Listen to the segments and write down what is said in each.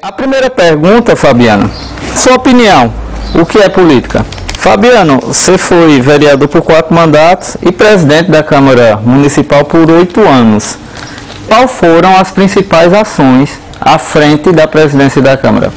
A primeira pergunta, Fabiano, sua opinião, o que é política? Fabiano, você foi vereador por 4 mandatos e presidente da Câmara Municipal por 8 anos. Quais foram as principais ações à frente da presidência da Câmara?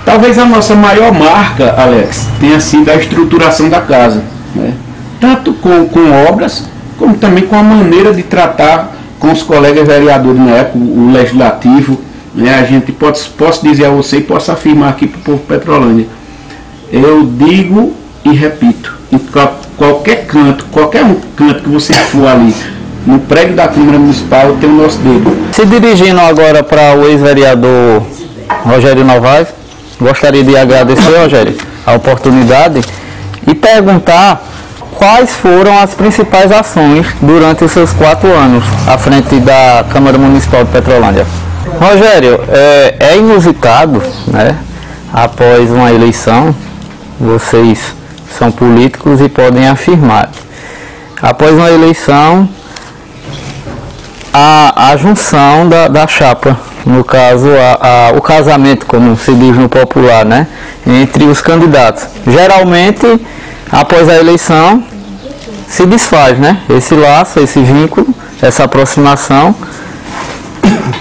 Talvez a nossa maior marca, Alex, tenha sido a estruturação da casa, né? Tanto com obras, como também com a maneira de tratar com os colegas vereadores na época, o legislativo, né? A gente posso dizer a você e posso afirmar aqui para o povo Petrolândia, eu digo e repito, em qualquer canto que você for ali, no prédio da Câmara Municipal, tem o nosso dedo. Se dirigindo agora para o ex-vereador Rogério Novaes, gostaria de agradecer, Rogério, a oportunidade e perguntar quais foram as principais ações durante os seus 4 anos à frente da Câmara Municipal de Petrolândia. Rogério, é inusitado, né? Após uma eleição, vocês são políticos e podem afirmar, após uma eleição, a junção da chapa, no caso, o casamento, como se diz no popular, né? Entre os candidatos. Geralmente, após a eleição, se desfaz, né? Esse laço, esse vínculo, essa aproximação,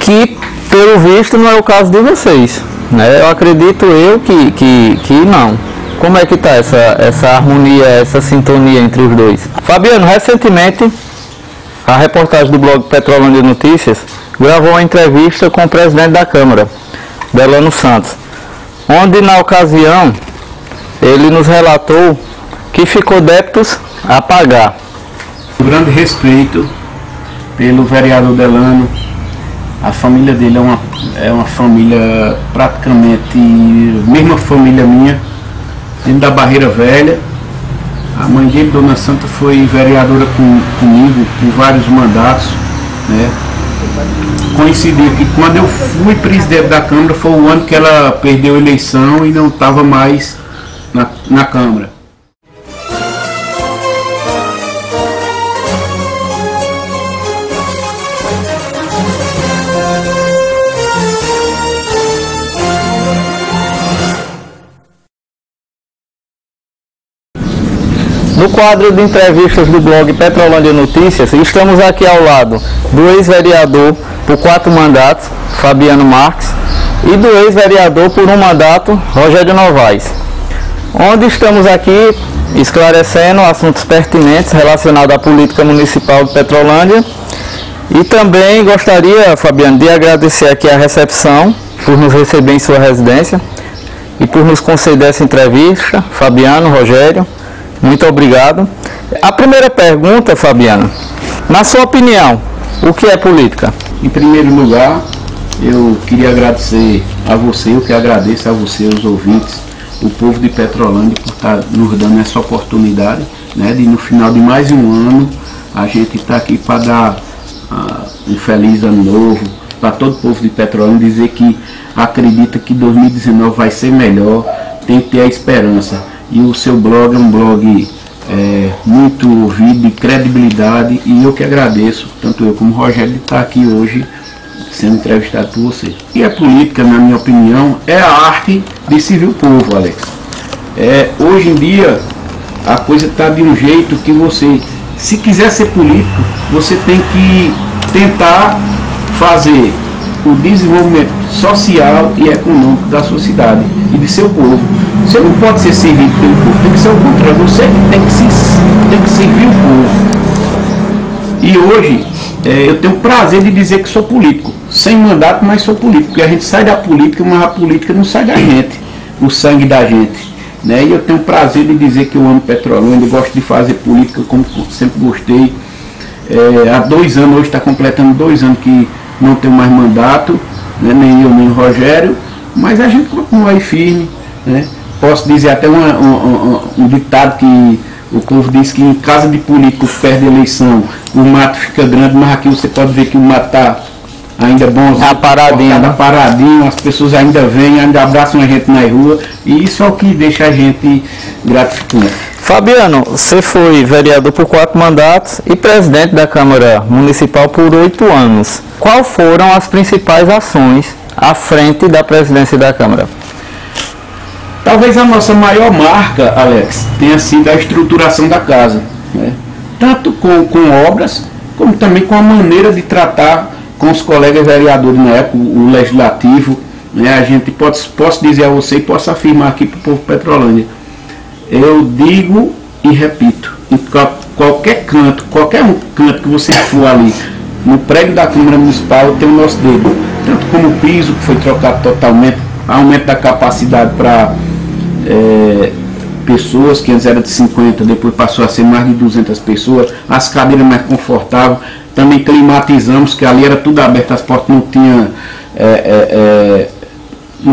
que pelo visto não é o caso de vocês, né? Eu acredito que não. Como é que está essa harmonia, essa sintonia entre os dois? Fabiano, recentemente, a reportagem do blog Petrolândia Notícias gravou uma entrevista com o presidente da Câmara, Delano Santos, onde na ocasião ele nos relatou que ficou débitos a pagar. Um grande respeito pelo vereador Delano. A família dele é uma família praticamente mesma família minha, dentro da Barreira Velha. A mãe dele, Dona Santa, foi vereadora comigo por vários mandatos, né? Coincidiu que quando eu fui presidente da Câmara foi o ano que ela perdeu a eleição e não estava mais na Câmara. No quadro de entrevistas do blog Petrolândia Notícias, estamos aqui ao lado do ex-vereador por 4 mandatos, Fabiano Marques, e do ex-vereador por 1 mandato, Rogério Novaes, onde estamos aqui esclarecendo assuntos pertinentes relacionados à política municipal de Petrolândia. E também gostaria, Fabiano, de agradecer aqui a recepção por nos receber em sua residência e por nos conceder essa entrevista. Fabiano, Rogério, muito obrigado. A primeira pergunta, Fabiano, na sua opinião, o que é política? Em primeiro lugar, eu queria agradecer a você, eu que agradeço a você, os ouvintes, o povo de Petrolândia, por estar nos dando essa oportunidade, né, de no final de mais um ano, a gente está aqui para dar um feliz ano novo, para todo o povo de Petrolândia, dizer que acredita que 2019 vai ser melhor, tem que ter a esperança. E o seu blog é um blog muito ouvido, de credibilidade, e eu que agradeço, tanto eu como o Rogério, de estar aqui hoje sendo entrevistado por você. E a política, na minha opinião, é a arte de servir o povo, Alex. Hoje em dia, a coisa está de um jeito que você, se quiser ser político, você tem que tentar fazer o desenvolvimento social e econômico da sua cidade e de seu povo. Você não pode ser servido pelo povo, tem que ser o contrário, você tem que servir o povo. E hoje eu tenho o prazer de dizer que sou político, sem mandato, mas sou político, porque a gente sai da política, mas a política não sai da gente, o sangue da gente, né? E eu tenho o prazer de dizer que eu amo Petrolândia, gosto de fazer política como sempre gostei. Há 2 anos, hoje está completando 2 anos que não tenho mais mandato, né? Nem eu nem o Rogério, mas a gente continua aí firme, né? Posso dizer até um ditado que o povo diz que em casa de político perde a eleição, o mato fica grande, mas aqui você pode ver que o mato está ainda bom, paradinho, as pessoas ainda vêm, ainda abraçam a gente na rua, e isso é o que deixa a gente gratificante. Fabiano, você foi vereador por 4 mandatos e presidente da Câmara Municipal por 8 anos. Quais foram as principais ações à frente da presidência da Câmara? Talvez a nossa maior marca, Alex, tenha sido a estruturação da casa, né? Tanto com obras, como também com a maneira de tratar com os colegas vereadores na época, o legislativo, né? A gente posso dizer a você e posso afirmar aqui para o povo Petrolândia, eu digo e repito, em qualquer canto que você for ali, no prédio da Câmara Municipal tem o nosso dedo, tanto como o piso que foi trocado totalmente, aumento da capacidade para pessoas, que antes era de 50, depois passou a ser mais de 200 pessoas, as cadeiras mais confortáveis, também climatizamos, que ali era tudo aberto, as portas não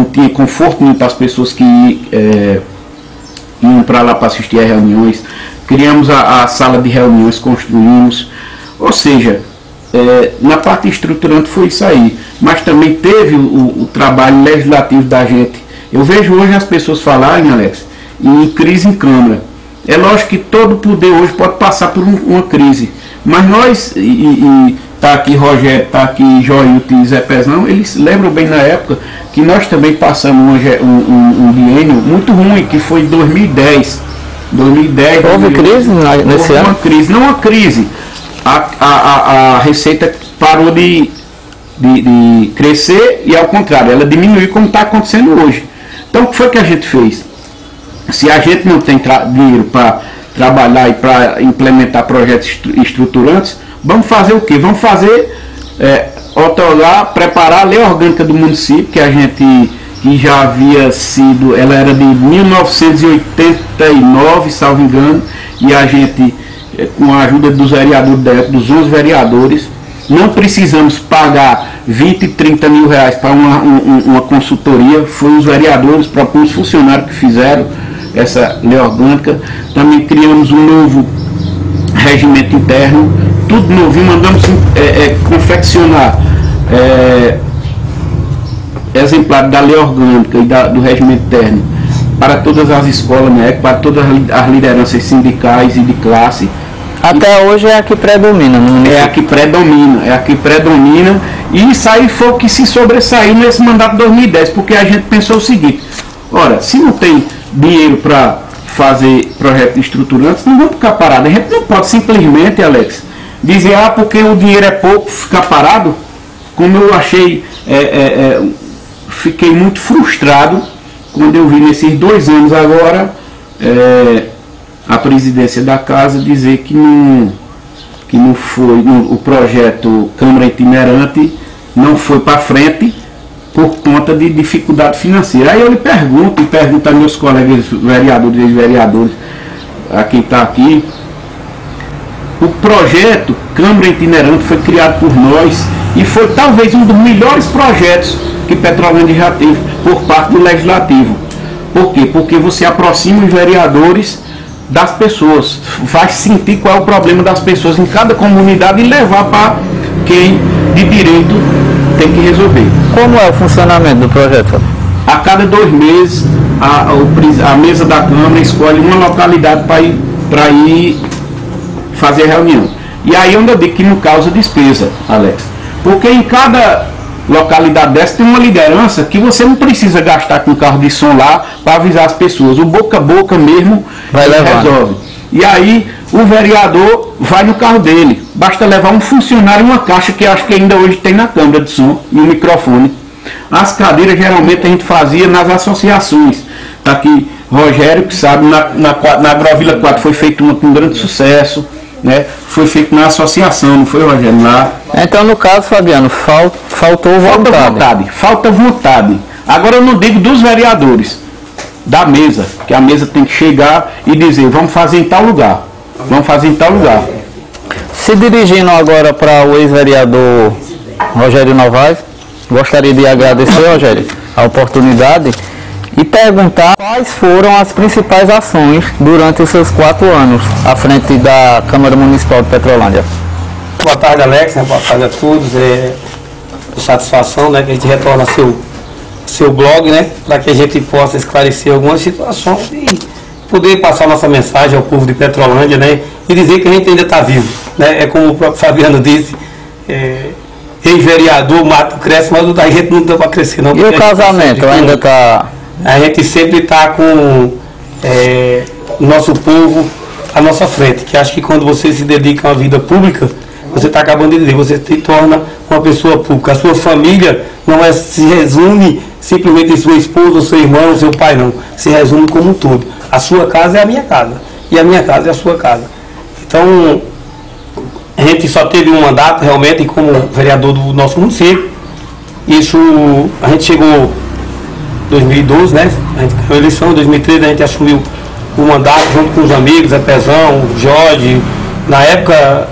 tinha conforto nenhum para as pessoas que iam para lá para assistir a reuniões. Criamos a sala de reuniões, construímos, ou seja, na parte estruturante foi isso aí, mas também teve o trabalho legislativo da gente. Eu vejo hoje as pessoas falarem, Alex, em crise em Câmara. É lógico que todo poder hoje pode passar por uma crise, mas nós, tá aqui Rogério, tá aqui Joilton e Zé Pezão, eles lembram bem na época que nós também passamos um biênio muito ruim, que foi em 2010. Houve crise nesse ano? Não uma crise. A receita parou de crescer e, ao contrário, ela diminuiu, como está acontecendo hoje. Então, o que foi que a gente fez? Se a gente não tem dinheiro para trabalhar e para implementar projetos estruturantes, vamos fazer o quê? Vamos fazer, otorgar, preparar a lei orgânica do município, que a gente, que já havia sido, ela era de 1989, salvo engano, e a gente, com a ajuda dos vereadores da época, dos 11 vereadores, não precisamos pagar 20, 30 mil reais para uma consultoria, foi os vereadores, próprios funcionários que fizeram essa lei orgânica. Também criamos um novo regimento interno, tudo novinho, mandamos confeccionar exemplar da lei orgânica e do regimento interno para todas as escolas, né, para todas as lideranças sindicais e de classe. Até hoje é a que predomina. É a que predomina, e isso aí foi o que se sobressaiu nesse mandato de 2010, porque a gente pensou o seguinte: ora, se não tem dinheiro para fazer projetos estruturantes, não vamos ficar parados. A gente não pode simplesmente, Alex, dizer, porque o dinheiro é pouco, ficar parado. Como eu achei, fiquei muito frustrado quando eu vi nesses 2 anos agora a presidência da casa dizer que não foi, o projeto Câmara Itinerante não foi para frente por conta de dificuldade financeira. Aí eu lhe pergunto a meus colegas vereadores e vereadores, a quem está aqui, o projeto Câmara Itinerante foi criado por nós e foi talvez um dos melhores projetos que Petrolândia já teve por parte do Legislativo. Por quê? Porque você aproxima os vereadores das pessoas, vai sentir qual é o problema das pessoas em cada comunidade e levar para quem de direito tem que resolver. Como é o funcionamento do projeto? A cada 2 meses a mesa da Câmara escolhe uma localidade para ir fazer reunião. E aí onde eu digo que não causa despesa, Alex, porque em cada localidade dessa tem uma liderança que você não precisa gastar com carro de som lá para avisar as pessoas. O boca a boca mesmo resolve. E aí o vereador vai no carro dele. Basta levar um funcionário e uma caixa, que acho que ainda hoje tem na câmara de som, e um microfone. As cadeiras geralmente a gente fazia nas associações. Está aqui Rogério, que sabe, na Agrovila 4 foi feito uma com grande sucesso, né? Foi feito na associação, não foi, Rogério? Lá. Então, no caso, Fabiano, faltou vontade. Falta vontade. Agora eu não digo dos vereadores, da mesa, que a mesa tem que chegar e dizer, vamos fazer em tal lugar. Vamos fazer em tal lugar. Se dirigindo agora para o ex-vereador Rogério Novaes, gostaria de agradecer, Rogério, a oportunidade e perguntar quais foram as principais ações durante os seus 4 anos à frente da Câmara Municipal de Petrolândia. Boa tarde, Alex, boa tarde a todos. Satisfação, né, que a gente retorna seu blog, né, para que a gente possa esclarecer algumas situações e poder passar nossa mensagem ao povo de Petrolândia, né, e dizer que a gente ainda está vivo, né, como o próprio Fabiano disse, ex-vereador, o mato cresce, mas o da gente não deu para crescer não. E o casamento ainda está... A gente sempre está com o nosso povo à nossa frente, que acho que quando você se dedica a uma vida pública, você está acabando de dizer, você se torna uma pessoa pública. A sua família não se resume simplesmente em sua esposa, seu irmão, seu pai, não. Se resume como um todo. A sua casa é a minha casa, e a minha casa é a sua casa. Então, a gente só teve um mandato realmente como vereador do nosso município. Isso, a gente chegou em 2012, né? A gente ganhou a eleição, em 2013 a gente assumiu o mandato junto com os amigos, Pezão, Jorge. Na época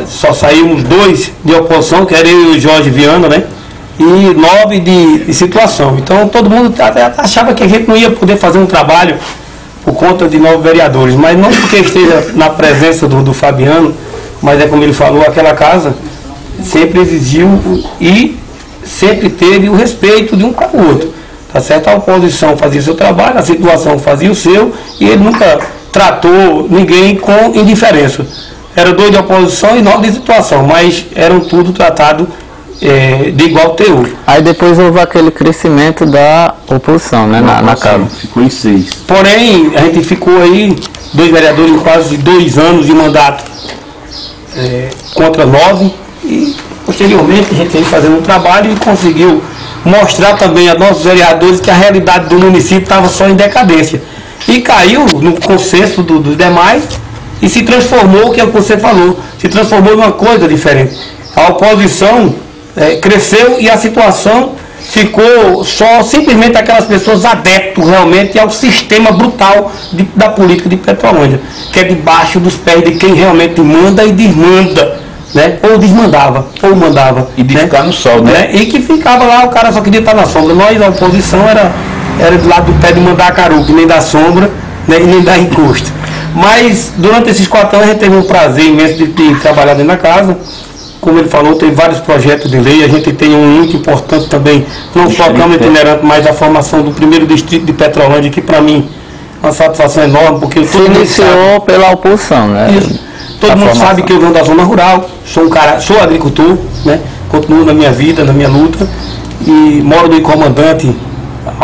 só saímos 2 de oposição, que era eu e o Jorge Viana, né? E 9 de situação. Então todo mundo achava que a gente não ia poder fazer um trabalho por conta de 9 vereadores, mas não porque esteja na presença do Fabiano, mas é como ele falou, aquela casa sempre exigiu e sempre teve o respeito de um para o outro. Tá certo? A oposição fazia o seu trabalho, a situação fazia o seu, e ele nunca tratou ninguém com indiferença. Eram 2 de oposição e 9 de situação, mas eram tudo tratado de igual teor. Aí depois houve aquele crescimento da oposição, né, na casa. Ficou em 6. Porém, a gente ficou aí, 2 vereadores em quase 2 anos de mandato contra 9, e posteriormente a gente veio fazendo um trabalho e conseguiu mostrar também a nossos vereadores que a realidade do município estava só em decadência. E caiu no consenso dos demais e se transformou, o que você falou, se transformou em uma coisa diferente. A oposição cresceu e a situação ficou só simplesmente aquelas pessoas adeptas realmente ao sistema brutal da política de Petrolândia, que é debaixo dos pés de quem realmente manda e desmanda. Né? Ou desmandava, ou mandava. E de ficar no sol, né? E que ficava lá, o cara só queria estar na sombra. Nós, a oposição, era do lado do pé de Mandacaru, que nem da sombra, né? E nem da encosta. Mas, durante esses 4 anos, a gente teve um prazer imenso de trabalhar dentro da casa. Como ele falou, tem vários projetos de lei. A gente tem um muito importante também, não só a Câmara Itinerante, mas a formação do primeiro distrito de Petrolândia, que para mim é uma satisfação enorme, porque se iniciou pela oposição, né? Isso. Todo mundo sabe que eu venho da zona rural, sou agricultor, né? Continuo na minha vida, na minha luta, e moro no Incomandante,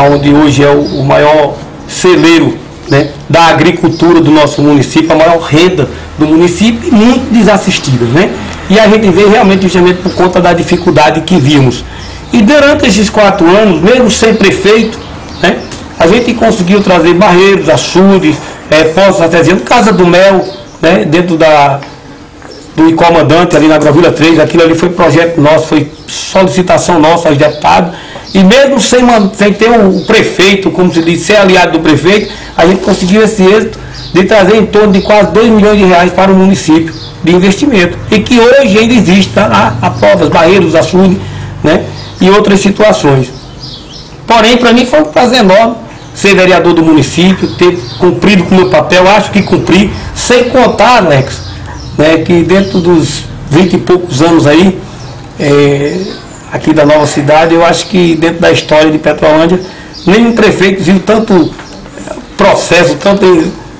onde hoje é o maior celeiro, né, da agricultura do nosso município, a maior renda do município e muito desassistida, né? E a gente veio realmente justamente por conta da dificuldade que vimos. E durante esses 4 anos, mesmo sem prefeito, né, a gente conseguiu trazer barreiros, açudes, postos artesianos, Casa do Mel, né, dentro do Incomandante, ali na Agrovila 3, aquilo ali foi projeto nosso, foi solicitação nossa aos deputados, e mesmo sem ter o prefeito, como se diz, ser aliado do prefeito, a gente conseguiu esse êxito de trazer em torno de quase 2 milhões de reais para o município de investimento, e que hoje ainda existe, tá? A provas, barreiros, açude, né, e outras situações. Porém, para mim foi um prazer enorme ser vereador do município, ter cumprido com o meu papel, acho que cumpri, sem contar, Alex, né, que dentro dos 20 e poucos anos aí, aqui da nova cidade, eu acho que dentro da história de Petrolândia, nenhum prefeito viu tanto processo, tanta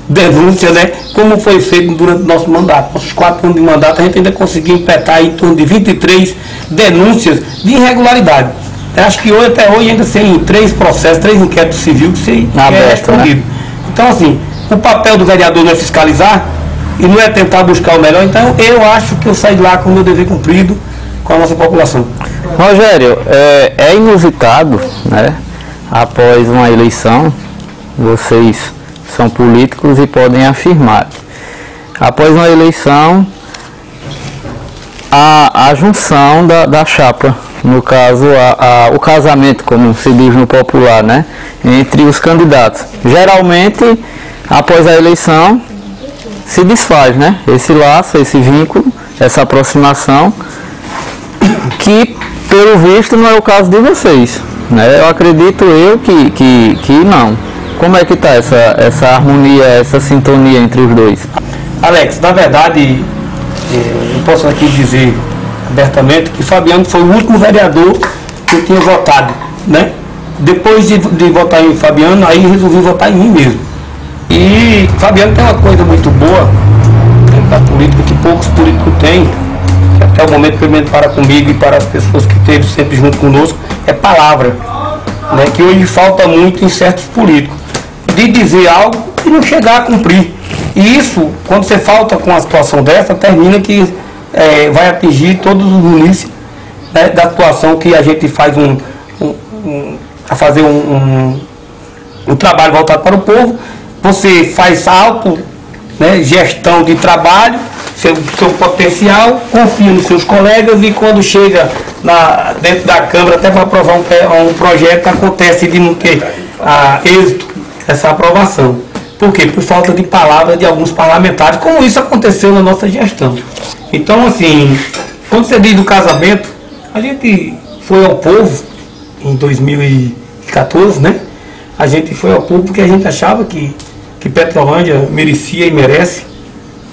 denúncia, né, como foi feito durante o nosso mandato. Nossos 4 anos de mandato, a gente ainda conseguiu impetar em torno de 23 denúncias de irregularidade. Acho que hoje, até hoje, ainda tem 3 processos, 3 inquéritos civis que se é respondido. Né? Então, assim, o papel do vereador não é fiscalizar e não é tentar buscar o melhor. Então, eu acho que eu saí de lá com o meu dever cumprido com a nossa população. Rogério, é inusitado, né? Após uma eleição, vocês são políticos e podem afirmar. Após uma eleição, a junção da chapa, no caso, o casamento, como se diz no popular, né, entre os candidatos. Geralmente, após a eleição, se desfaz, né, esse laço, esse vínculo, essa aproximação, que, pelo visto, não é o caso de vocês, né? Eu acredito que não. Como é que está essa harmonia, essa sintonia entre os dois? Alex, na verdade, eu posso aqui dizer abertamente que Fabiano foi o último vereador que eu tinha votado, né? Depois de votar em Fabiano, aí resolvi votar em mim mesmo. E Fabiano tem uma coisa muito boa da política que poucos políticos têm, até o momento, pelo menos para comigo e para as pessoas que esteve sempre junto conosco, é palavra, né? Que hoje falta muito em certos políticos, de dizer algo e não chegar a cumprir. E isso, quando você falta com uma situação dessa, termina que vai atingir todos os munícipes, né, da situação que a gente faz um trabalho voltado para o povo. Você faz auto, né, gestão de trabalho, seu potencial, confia nos seus colegas e quando chega dentro da Câmara até para aprovar um projeto, acontece de não ter êxito essa aprovação. Por quê? Por falta de palavra de alguns parlamentares, como isso aconteceu na nossa gestão. Então, assim, quando você diz do casamento, a gente foi ao povo em 2014, né? A gente foi ao povo porque a gente achava que Petrolândia merecia e merece,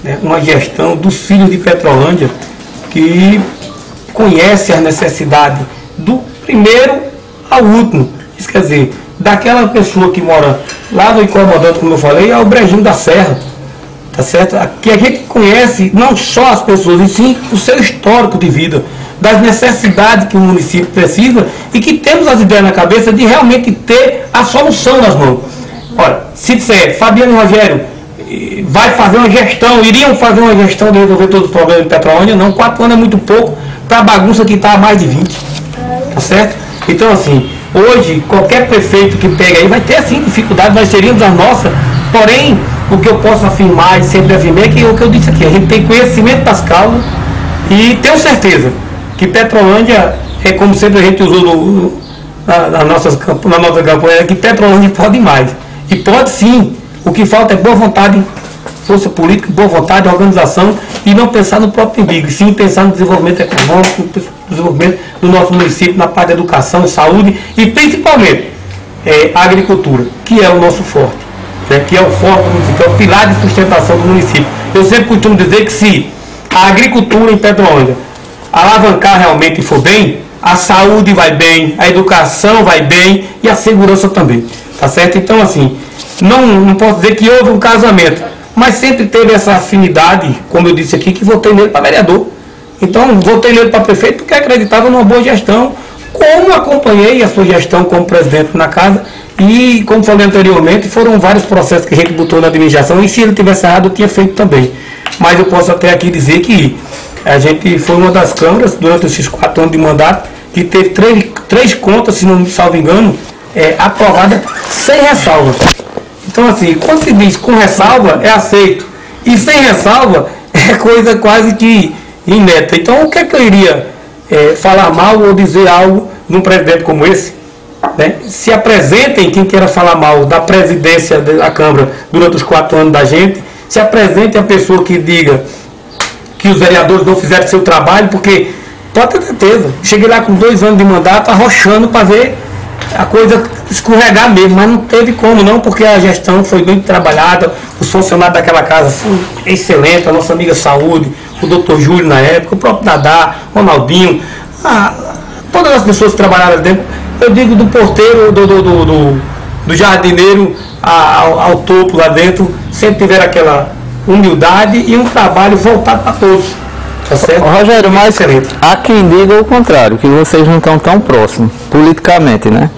né, uma gestão dos filhos de Petrolândia que conhece as necessidades do primeiro ao último. Isso quer dizer, daquela pessoa que mora lá no Incomodante, como eu falei, ao Brejinho da Serra, tá certo? Que a gente conhece não só as pessoas, e sim o seu histórico de vida, das necessidades que o município precisa e que temos as ideias na cabeça de realmente ter a solução nas mãos. Ora, se disser, Fabiano e Rogério vai fazer uma gestão, iriam fazer uma gestão de resolver todos os problemas de Petrolândia, não, 4 anos é muito pouco para a bagunça que está há mais de 20, tá certo? Então, assim, hoje, qualquer prefeito que pega aí vai ter, assim, dificuldade, nós teríamos as nossas, porém, o que eu posso afirmar e sempre afirmei é que o que eu disse aqui, a gente tem conhecimento das causas e tenho certeza que Petrolândia, como sempre a gente usou na nossa campanha, que Petrolândia pode mais. E pode sim, o que falta é boa vontade, força política, boa vontade, organização e não pensar no próprio umbigo, sim pensar no desenvolvimento econômico, no desenvolvimento do nosso município, na parte da educação, saúde e principalmente a agricultura, que é o nosso forte, né, que é o forte do município, é o pilar de sustentação do município. Eu sempre costumo dizer que se a agricultura em Petrolândia alavancar realmente e for bem, a saúde vai bem, a educação vai bem e a segurança também, tá certo? Então, assim, não posso dizer que houve um casamento, mas sempre teve essa afinidade, como eu disse aqui, que votei nele para vereador. Então, votei nele para prefeito porque acreditava numa boa gestão, como acompanhei a sua gestão como presidente na casa e, como falei anteriormente, foram vários processos que a gente botou na administração e se ele tivesse errado, eu tinha feito também. Mas eu posso até aqui dizer que a gente foi uma das câmaras, durante esses 4 anos de mandato, que teve três contas, se não me salvo engano, aprovadas sem ressalva. Então, assim, quando se diz com ressalva, é aceito. E sem ressalva, é coisa quase que inédita. Então, o que é que eu iria falar mal ou dizer algo num presidente como esse? Né? Se apresentem quem queira falar mal da presidência da Câmara durante os 4 anos da gente, se apresente a pessoa que diga que os vereadores não fizeram seu trabalho, porque, pode ter certeza, cheguei lá com 2 anos de mandato arrochando para ver a coisa escorregar mesmo, mas não teve como não, porque a gestão foi bem trabalhada, os funcionários daquela casa foram excelentes, a nossa amiga Saúde, o doutor Júlio na época, o próprio Dadá, Ronaldinho, todas as pessoas que trabalharam dentro, eu digo do porteiro, do jardineiro ao topo lá dentro, sempre tiveram aquela humildade e um trabalho voltado para todos. Tá certo? Rogério, mas há quem diga o contrário, que vocês não estão tão próximos, politicamente, né?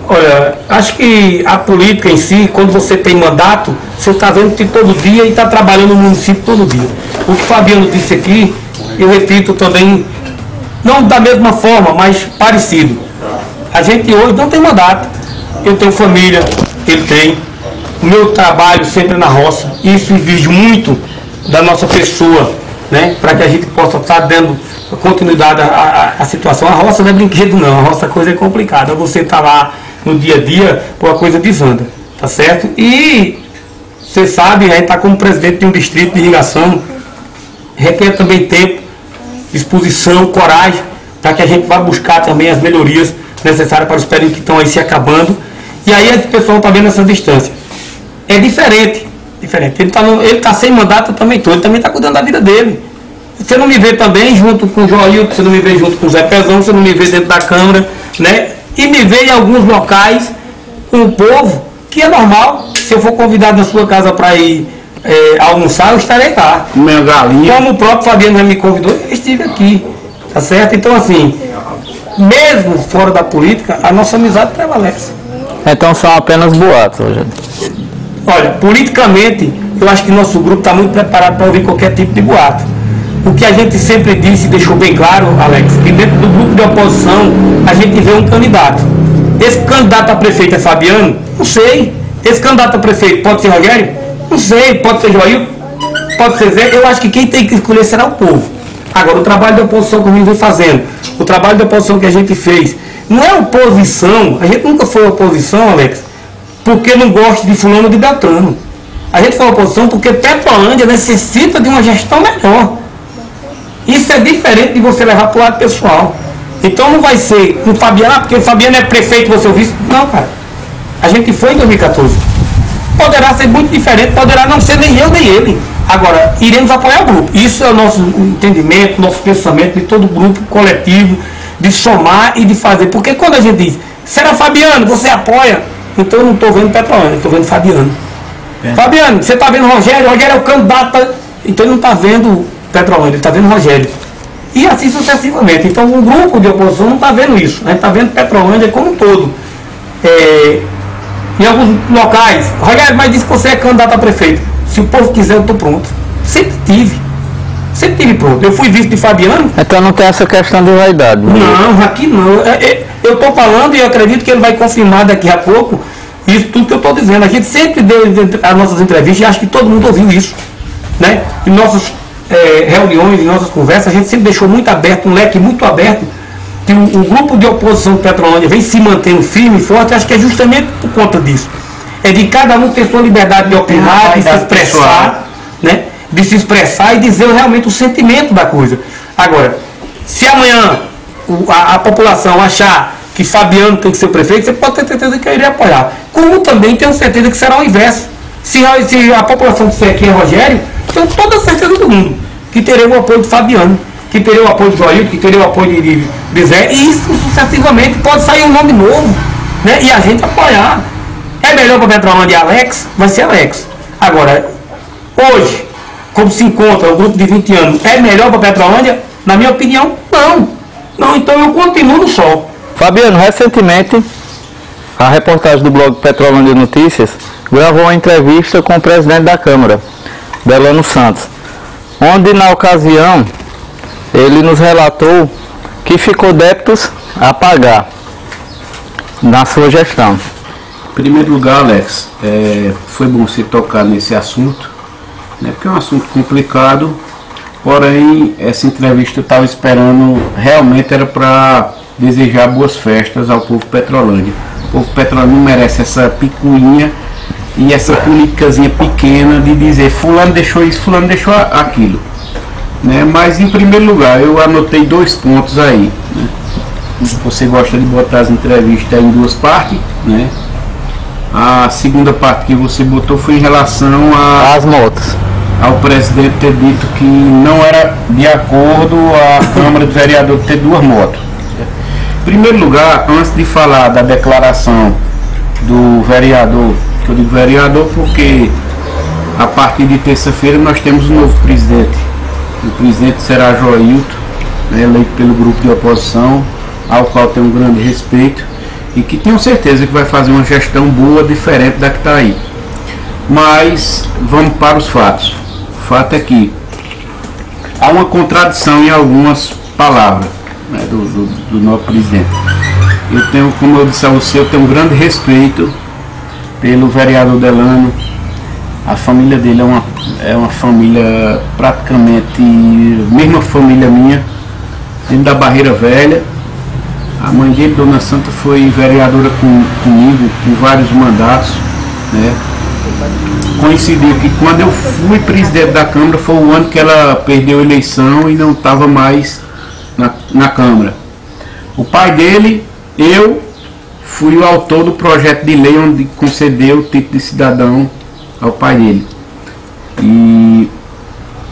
Olha, acho que a política em si, quando você tem mandato, você está vendo que todo dia e está trabalhando no município todo dia. O que o Fabiano disse aqui, eu repito também, não da mesma forma, mas parecido. A gente hoje não tem mandato. Eu tenho família, ele tem. O meu trabalho sempre na roça. Isso exige muito da nossa pessoa, né? Para que a gente possa estar dando continuidade à situação. A roça não é brinquedo não, a roça coisa é complicada. Você está lá no dia a dia, pô, a coisa desanda, tá certo? E você sabe, a gente está como presidente de um distrito de irrigação, requer também tempo, disposição, coragem, para que a gente vá buscar também as melhorias necessárias para os períodos que estão aí se acabando. E aí esse pessoal está vendo essa distância. É diferente. Ele está sem mandato, eu também estou. Ele também está cuidando da vida dele. Você não me vê também junto com o Joilton, você não me vê junto com o Zé Pezão, você não me vê dentro da Câmara, né? E me vê em alguns locais com o povo, que é normal. Se eu for convidado na sua casa para ir almoçar, eu estarei lá. Minha galinha. Como o próprio Fabiano já me convidou, eu estive aqui, tá certo? Então, assim, mesmo fora da política, a nossa amizade prevalece. Então são apenas boatos, Rogério. Olha, politicamente, eu acho que nosso grupo está muito preparado para ouvir qualquer tipo de boato. O que a gente sempre disse e deixou bem claro, Alex, que dentro do grupo de oposição, a gente vê um candidato. Esse candidato a prefeito é Fabiano? Não sei. Esse candidato a prefeito pode ser Rogério? Não sei. Pode ser Joailton? Pode ser Zé? Eu acho que quem tem que escolher será o povo. Agora, o trabalho de oposição que a gente vem fazendo, o trabalho de oposição que a gente fez, não é oposição, a gente nunca foi oposição, Alex, porque não gosta de fulano de Beltrano. A gente foi oposição porque Petrolândia necessita de uma gestão melhor. Isso é diferente de você levar para o lado pessoal. Então não vai ser com o Fabiano, porque o Fabiano é prefeito, você ouviu isso? Não, cara. A gente foi em 2014. Poderá ser muito diferente, poderá não ser nem eu nem ele. Agora, iremos apoiar o grupo. Isso é o nosso entendimento, nosso pensamento de todo o grupo coletivo, de somar e de fazer. Porque quando a gente diz, será Fabiano, você apoia? Então eu não estou vendo Petrolândia, estou vendo Fabiano. Fabiano, você está vendo Rogério? Rogério é o candidato. Então ele não está vendo Petrolândia, ele está vendo Rogério. E assim sucessivamente. Então o grupo de oposição não está vendo isso. A gente está vendo Petrolândia como um todo. Em alguns locais, Rogério, mas disse que você é candidato a prefeito. Se o povo quiser, eu estou pronto. Sempre tive pronto. Eu fui vice de Fabiano. Então não tem essa questão de vaidade. Não, aqui não. Eu estou falando e eu acredito que ele vai confirmar daqui a pouco isso tudo que eu estou dizendo. A gente sempre deu as nossas entrevistas e acho que todo mundo ouviu isso. Né? Em nossas reuniões, em nossas conversas, a gente sempre deixou muito aberto, um leque muito aberto, que o grupo de oposição de Petrolândia vem se mantendo firme e forte. Acho que é justamente por conta disso. É de cada um ter sua liberdade de opinar, de se expressar, né? De se expressar e dizer realmente o sentimento da coisa. Agora, se amanhã a população achar que Fabiano tem que ser o prefeito, você pode ter certeza que eu iria apoiar. Como também tenho certeza que será o inverso. Se a população disser que é Rogério, tenho toda a certeza do mundo que terei o apoio de Fabiano, que terei o apoio de Joailton, que terei o apoio de Zé, e isso sucessivamente pode sair um nome novo, né? E a gente apoiar. É melhor para Petrolândia Alex? Vai ser Alex. Agora, hoje, como se encontra o grupo de 20 anos, é melhor para Petrolândia? Na minha opinião, não. Não, então eu continuo no sol. Fabiano, recentemente, a reportagem do blog Petrolândia Notícias gravou uma entrevista com o presidente da Câmara, Delano Santos, onde na ocasião ele nos relatou que ficou débitos a pagar na sua gestão. Em primeiro lugar, Alex, foi bom você tocar nesse assunto, né, porque é um assunto complicado, porém essa entrevista eu estava esperando, realmente era para desejar boas festas ao povo Petrolândia. O povo Petrolândia merece essa picuinha e essa politicazinha pequena de dizer fulano deixou isso, fulano deixou aquilo. Né? Mas em primeiro lugar, eu anotei 2 pontos aí. Né? Você gosta de botar as entrevistas em 2 partes, né? A segunda parte que você botou foi em relação às motos, ao presidente ter dito que não era de acordo a Câmara do Vereador ter 2 motos. Em primeiro lugar, antes de falar da declaração do vereador, que eu digo vereador porque a partir de terça-feira nós temos um novo presidente. O presidente será Joailton, né, eleito pelo grupo de oposição, ao qual tenho um grande respeito e que tenho certeza que vai fazer uma gestão boa, diferente da que está aí. Mas vamos para os fatos. O fato é que há uma contradição em algumas palavras, né, do nosso presidente. Eu tenho, como eu disse a você, eu tenho um grande respeito pelo vereador Delano. A família dele é uma família praticamente mesma família minha, dentro da Barreira Velha. A mãe dele, Dona Santa, foi vereadora comigo com vários mandatos, né? Coincidiu que quando eu fui presidente da Câmara foi o ano que ela perdeu a eleição e não estava mais na Câmara. O pai dele, eu fui o autor do projeto de lei onde concedeu o título de cidadão ao pai dele. E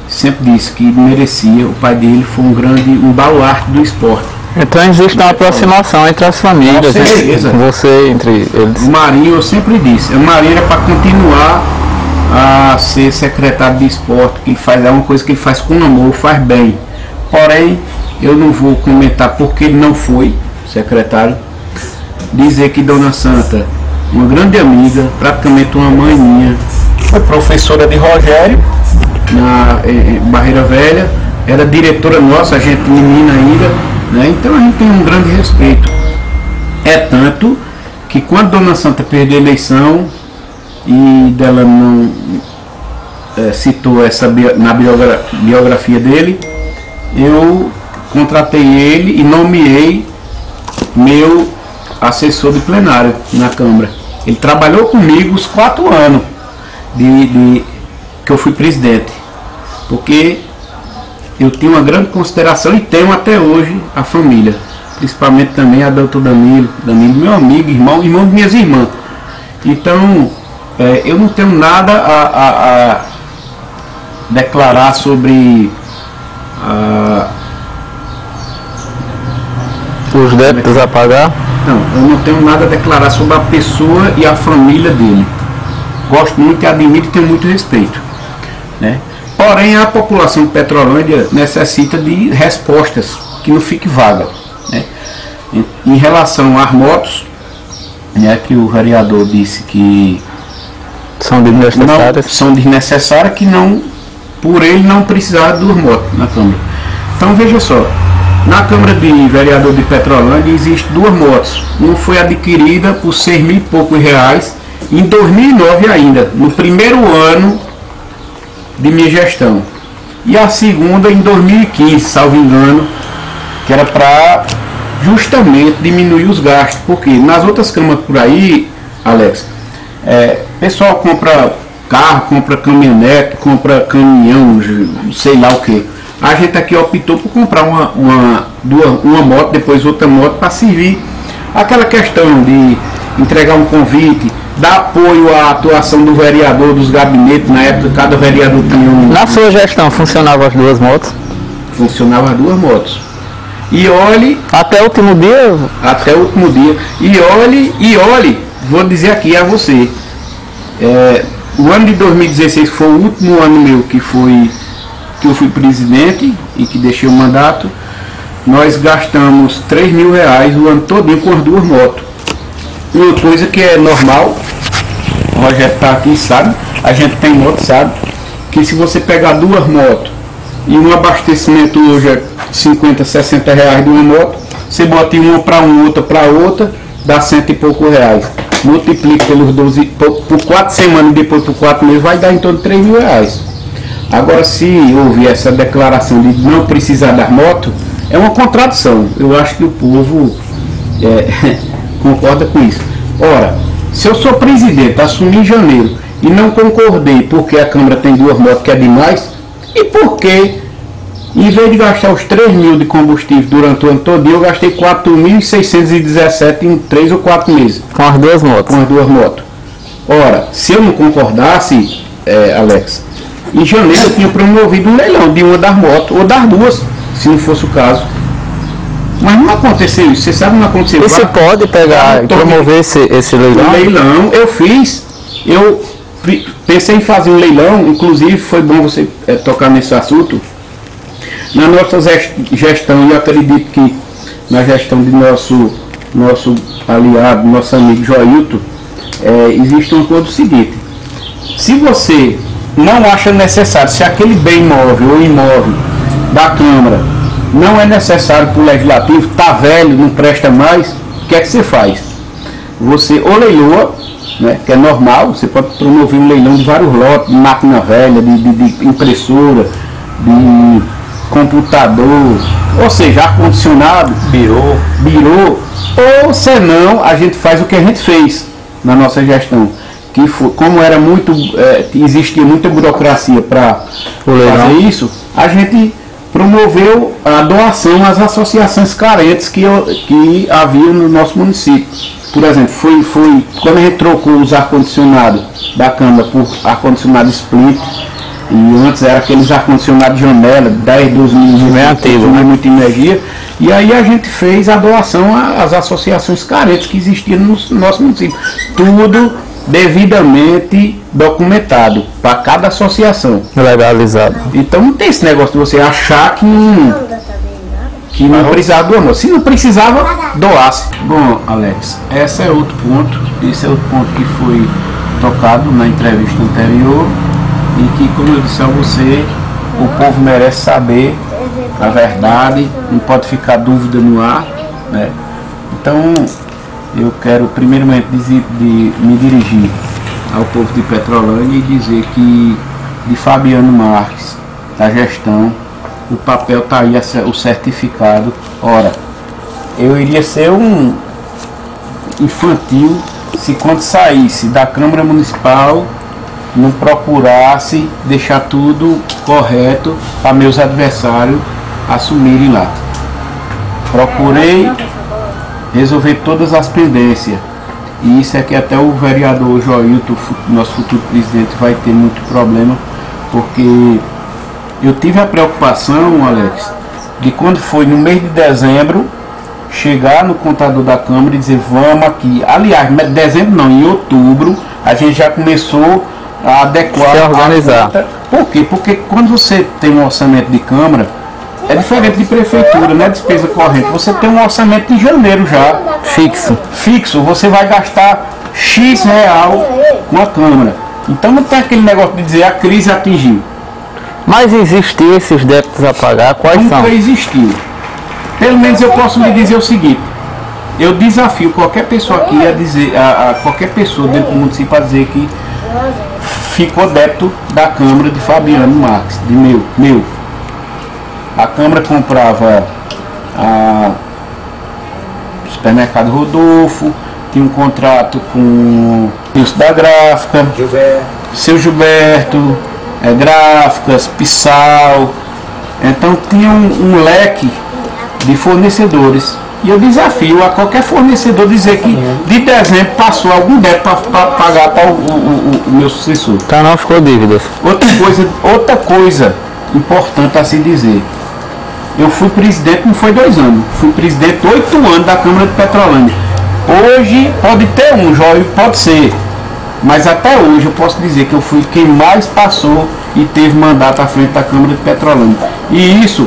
sempre disse que merecia. O pai dele foi um baluarte do esporte. Então existe uma aproximação entre as famílias, certeza. Você entre eles. O Marinho, eu sempre disse, o Marinho era para continuar a ser secretário de esporte, que ele faz, é uma coisa que ele faz com amor, faz bem. Porém, eu não vou comentar porque ele não foi secretário. Dizer que Dona Santa, uma grande amiga, praticamente uma mãe minha, foi professora de Rogério na Barreira Velha, era diretora nossa, a gente menina ainda, né? Então a gente tem um grande respeito. É tanto que quando Dona Santa perdeu a eleição e dela não citou essa na biografia dele, eu contratei ele e nomeei meu assessor de plenário na Câmara. Ele trabalhou comigo os 4 anos que eu fui presidente, porque eu tinha uma grande consideração e tenho até hoje a família, principalmente também a doutor Danilo, meu amigo, irmão de minhas irmãs. Então, eu não tenho nada a declarar sobre os débitos a pagar. Não, eu não tenho nada a declarar sobre a pessoa e a família dele. Gosto muito e admiro e tenho muito respeito, né? Porém, a população de Petrolândia necessita de respostas, que não fique vaga, né? Em relação às motos, né, que o vereador disse que são desnecessárias, que não, por ele não precisar de 2 motos na Câmara. Então veja só, na Câmara de Vereador de Petrolândia existe 2 motos. Uma foi adquirida por 6 mil e poucos reais em 2009 ainda, no primeiro ano de minha gestão. E a segunda em 2015, salvo engano, que era para justamente diminuir os gastos. Porque nas outras câmaras por aí, Alex, pessoal compra carro, compra caminhonete, compra caminhão, sei lá o que. A gente aqui optou por comprar uma moto, depois outra moto, para servir aquela questão de entregar um convite, dar apoio à atuação do vereador, dos gabinetes. Na época cada vereador tinha um... Na sua gestão funcionavam as 2 motos? Funcionavam as 2 motos. E olhe... Até o último dia? Até o último dia. E olhe, vou dizer aqui a você, o ano de 2016 foi o último ano meu que eu fui presidente e que deixei o mandato. Nós gastamos 3 mil reais o ano todo com as 2 motos. Uma coisa que é normal, o Rogério está aqui, sabe, a gente tem moto, sabe, que se você pegar 2 motos e um abastecimento hoje é 50, 60 reais de uma moto, você bota uma para uma, outra para outra, dá 100 e poucos reais. Multiplica pelos 12, por 4 semanas e depois por 4 meses, vai dar em torno de 3 mil reais. Agora, se houve essa declaração de não precisar das motos, é uma contradição. Eu acho que o povo concorda com isso. Ora, se eu sou presidente, assumi em janeiro e não concordei porque a Câmara tem 2 motos, que é demais, e porque, em vez de gastar os 3 mil de combustível durante o ano todo, eu gastei 4.617 em 3 ou 4 meses. Com as 2 motos? Com as 2 motos. Ora, se eu não concordasse, Alex, em janeiro eu tinha promovido um leilão de uma das motos, ou das 2, se não fosse o caso. Mas não aconteceu isso, você sabe, não aconteceu. E você pode pegar e promover esse leilão? O leilão eu fiz, eu pensei em fazer um leilão, inclusive foi bom você tocar nesse assunto. Na nossa gestão, eu acredito que na gestão de nosso aliado, nosso amigo Joilton, existe uma coisa do seguinte: se você não acha necessário, se aquele bem imóvel ou imóvel da Câmara não é necessário para o Legislativo, está velho, não presta mais, o que é que você faz? Você ou leiloa, né, que é normal, você pode promover um leilão de vários lotes, de máquina velha, de impressora, de computador, ou seja, ar-condicionado, birô, ou senão a gente faz o que a gente fez na nossa gestão, que foi, como era muito, existia muita burocracia para fazer isso, a gente promoveu a doação às associações carentes que havia no nosso município. Por exemplo, foi quando a gente trocou os ar-condicionados da Câmara por ar-condicionado split, e antes era aqueles ar-condicionados de janela, 10, 12 mil, muita energia, e aí a gente fez a doação às associações carentes que existiam no nosso município. Tudo devidamente documentado para cada associação. Legalizado. Então não tem esse negócio de você achar que não precisava doar, não. Se não precisava, doasse. Bom, Alex, esse é outro ponto. Esse é outro ponto que foi tocado na entrevista anterior e que, como eu disse a você, o povo merece saber a verdade, não pode ficar dúvida no ar, né? Então, eu quero primeiramente me dirigir ao povo de Petrolândia e dizer que de Fabiano Marques, da gestão, o papel está aí, o certificado. Ora, eu iria ser um infantil se quando saísse da Câmara Municipal não procurasse deixar tudo correto para meus adversários assumirem lá. Procurei resolver todas as pendências. E isso é que até o vereador Joilton, nosso futuro presidente, vai ter muito problema, porque eu tive a preocupação, Alex, de quando foi no mês de dezembro, chegar no contador da Câmara e dizer, vamos aqui. Aliás, dezembro não, em outubro, a gente já começou a adequar. Se organizar. Por quê? Porque quando você tem um orçamento de Câmara, é diferente de prefeitura, não é despesa corrente. Você tem um orçamento de janeiro já. Fixo. Você vai gastar X real com a Câmara. Então não tem aquele negócio de dizer a crise atingiu. Mas existiam esses débitos a pagar? Quais são? Nunca existiu. Pelo menos eu posso lhe dizer o seguinte. Eu desafio qualquer pessoa aqui a dizer, a qualquer pessoa dentro do município a dizer que ficou débito da Câmara de Fabiano Marques, de meu. A Câmara comprava o supermercado Rodolfo, tinha um contrato com isso da gráfica, seu Gilberto, gráficas, Pissal. Então tinha um leque de fornecedores. E eu desafio a qualquer fornecedor dizer que de dezembro passou algum débito para pagar para o meu sucessor. Então não ficou dívidas. Outra coisa importante a se dizer. Eu fui presidente, não foi 2 anos, fui presidente 8 anos da Câmara de Petrolândia. Hoje pode ter um, Jóio, pode ser, mas até hoje eu posso dizer que eu fui quem mais passou e teve mandato à frente da Câmara de Petrolândia. E isso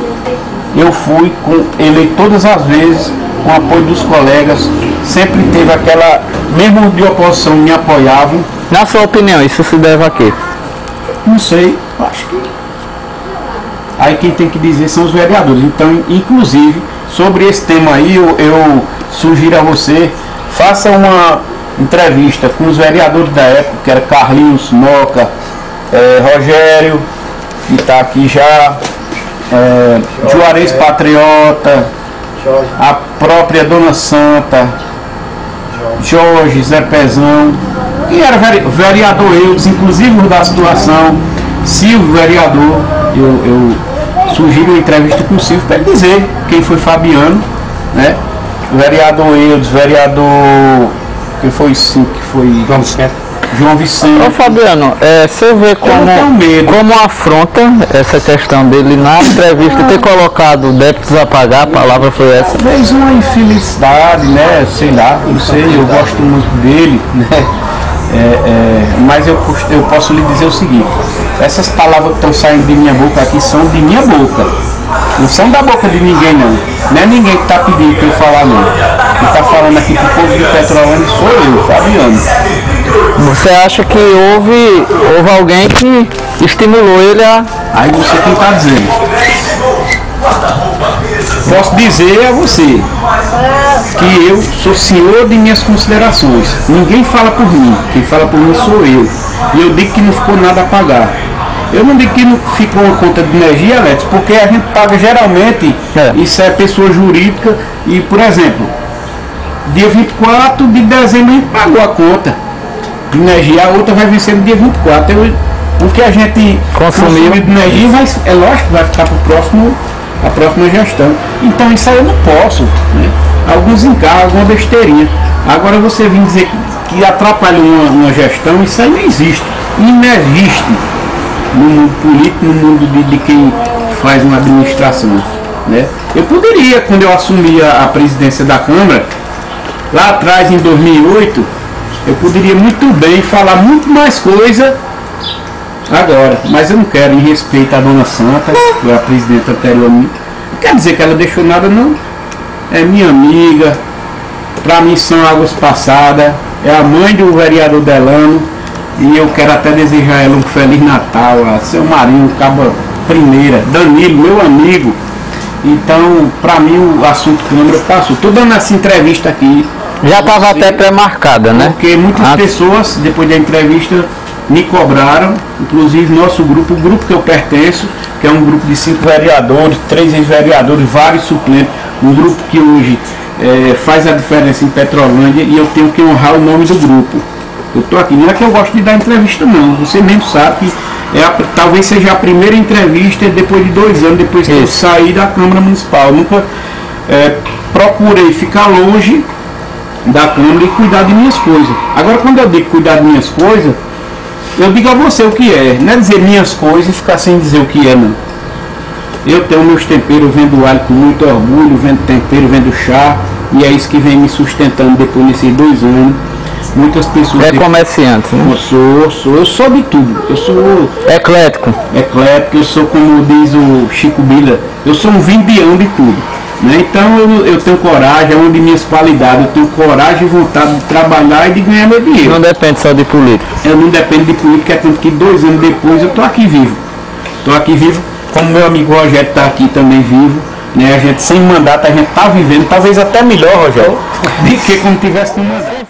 eu fui eleito todas as vezes com o apoio dos colegas, sempre teve aquela, mesmo de oposição me apoiavam. Na sua opinião, isso se deve a quê? Não sei, acho que aí quem tem que dizer são os vereadores. Então, inclusive, sobre esse tema aí, eu sugiro a você, faça uma entrevista com os vereadores da época, que era Carlinhos Moca, Rogério, que está aqui já, Juarez Patriota, a própria Dona Santa, Jorge, Zé Pezão, e era vereador Eudes, inclusive da situação, Silvio, vereador, eu sugiro uma entrevista com o Silvio para ele dizer quem foi Fabiano, né? Vereador Eudes, vereador, quem foi sim, que foi João Vicente. Ô Fabiano, você vê como afronta essa questão dele na entrevista ter colocado débitos a pagar, a palavra foi essa? Talvez uma infelicidade, né? Sei lá, não sei, eu gosto muito dele, né? Mas eu posso lhe dizer o seguinte, essas palavras que estão saindo de minha boca aqui são de minha boca, não são da boca de ninguém não é ninguém que está pedindo para eu falar não, quem está falando aqui para o povo de Petrolândia sou eu, Fabiano. Você acha que houve alguém que estimulou ele a... Aí você quem está dizendo. Posso dizer a você que eu sou senhor de minhas considerações. Ninguém fala por mim, quem fala por mim sou eu. E eu digo que não ficou nada a pagar. Eu não digo que não ficou uma conta de energia elétrica, porque a gente paga geralmente, isso é pessoa jurídica, e por exemplo, dia 24 de dezembro a gente pagou a conta de energia, a outra vai vencer no dia 24. O que a gente consumiu de energia, é lógico que vai ficar para a próxima gestão. Então isso aí eu não posso, né? Alguns encargos, alguma besteirinha. Agora você vem dizer que atrapalha uma gestão, isso aí não existe. E não existe no mundo político, no mundo de quem faz uma administração, né? Eu poderia, quando eu assumi a presidência da Câmara, lá atrás em 2008, Eu poderia muito bem falar muito mais coisa agora, mas eu não quero, em respeito à Dona Santa, que foi a presidenta anterior. Não quer dizer que ela deixou nada, não. É minha amiga, para mim são águas passadas, é a mãe do vereador Delano, e eu quero até desejar ela um Feliz Natal, a seu Marinho, Cabo Primeira, Danilo, meu amigo. Então, para mim o assunto Câmara passou. Estou dando essa entrevista aqui. Já estava até pré-marcada, né? Porque muitas pessoas, depois da entrevista, me cobraram, inclusive nosso grupo, o grupo que eu pertenço, que é um grupo de 5 vereadores, 3 ex-vereadores, vários suplentes, um grupo que hoje faz a diferença em Petrolândia, e eu tenho que honrar o nome do grupo. Eu estou aqui, não é que eu gosto de dar entrevista não, você mesmo sabe que talvez seja a primeira entrevista depois de 2 anos, depois que eu saí da Câmara Municipal. Eu nunca procurei ficar longe da Câmara e cuidar de minhas coisas. Agora, quando eu digo cuidar de minhas coisas, eu digo a você o que é, não é dizer minhas coisas e ficar sem dizer o que é, não. Eu tenho meus temperos, vendo alho com muito orgulho, vendo tempero, vendo chá, e é isso que vem me sustentando depois desses 2 anos. Muitas pessoas... É comerciante, né? Eu sou de tudo. Eu sou... Eclético. Eu sou, como diz o Chico Bila, eu sou um vimbião de tudo. Né? Então eu tenho coragem, é uma de minhas qualidades, eu tenho coragem e vontade de trabalhar e de ganhar meu dinheiro. Não depende só de política. Eu não dependo de política, é tanto que 2 anos depois eu estou aqui vivo. Estou aqui vivo, como meu amigo Rogério está aqui também vivo. Né? A gente sem mandato, a gente está vivendo, talvez até melhor, Rogério, do que como tivesse com mandato.